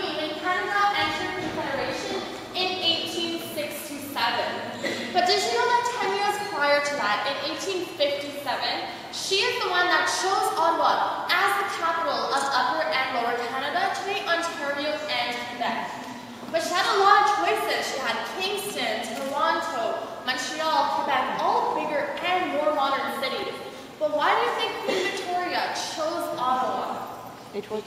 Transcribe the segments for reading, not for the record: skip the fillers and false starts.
Queen when Canada entered Confederation in 1867. But did you know that 10 years prior to that, in 1857, she is the one that chose Ottawa as the capital of Upper and Lower Canada, today Ontario and Quebec. But she had a lot of choices. She had Kingston, Toronto, Montreal, Quebec, all bigger and more modern cities. But why do you think Queen Victoria chose Ottawa? It was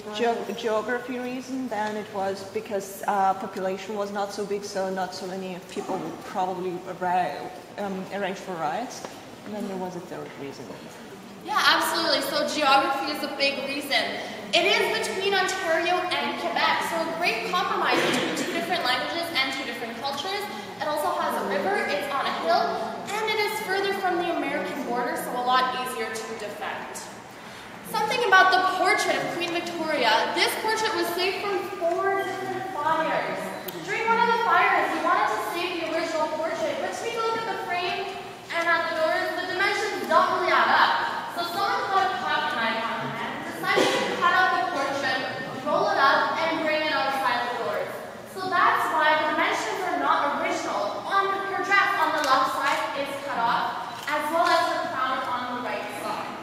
geography reason, then it was because population was not so big, so not so many people would probably arrange for riots. And then there was a third reason. Yeah, absolutely. So geography is a big reason. It is between Ontario and Quebec, so a great compromise between two different languages and two different cultures. It also has a river, it's on a hill, and it is further from the American border, so a lot easier to defend. Something about the portrait of Queen Victoria. This portrait was saved from 4 different fires. During one of the fires, we wanted to save the original portrait, but take a look at the frame and at the doors, the dimensions don't really add up. So someone got a pocket knife on their hand, decided to cut out the portrait, roll it up, and bring it outside the doors. So that's why the dimensions are not original. Her dress on the left side is cut off, as well as her crown on the right side.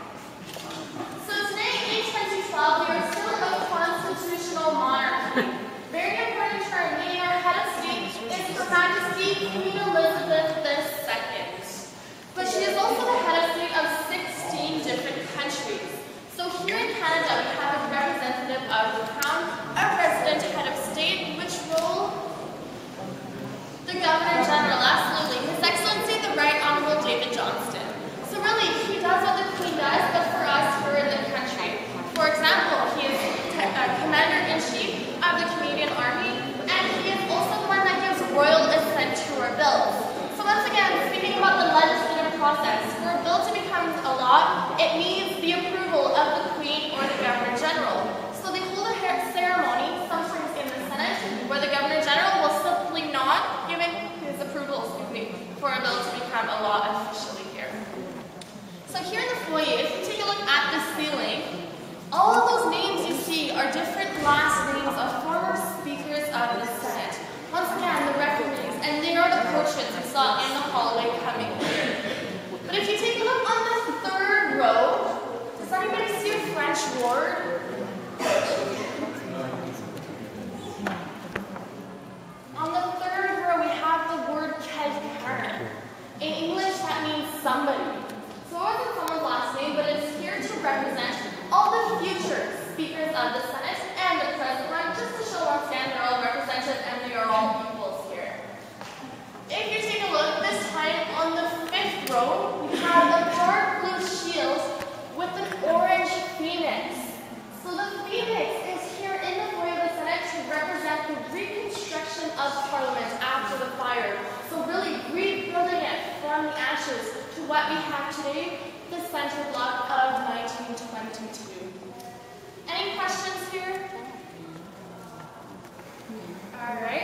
So today, in 2012, we are still a constitutional monarchy. Very important term, meaning our head of state is Her Majesty Queen Elizabeth II. But she is also the head of state of 16 different countries. So here in Canada, we have a representative of the Crown, a resident head of state, which role? The Governor General, absolutely. His Excellency, the Right Honorable David Johnston. So really, he does what the Queen does, but for us, for the country. For example, he is Commander-in-Chief of the Canadian Army, and he is also the one that gives royal assent to our bills. So once again, speaking about the legislative process, for a bill to become a law, it needs the approval of the Queen or the Governor General. So they hold a ceremony, sometimes in the Senate, where the Governor General will simply not give his approval, for a bill to become a law officially here. So here in the foyer, if you take a look at the ceiling, all of those names you see are different last names of former speakers of the Senate. Once again, the referees, and they are the portraits you saw in the hallway coming here. But if you take a look on the third row, does anybody see a French word? On the third row, we have the word quelqu'un. In English, that means somebody. So it wasn't someone's last name, but it's here to represent all the future speakers of the Senate and the present one, just to show once again they're all represented and they are all equals here. If you take a look, this time on the 5th row, we have a dark blue shield with an orange phoenix. So the phoenix is here in the foyer of the Senate to represent the reconstruction of Parliament after the fire. So really rebuilding it from the ashes to what we have today, the center block of 1922. Any questions here? All right.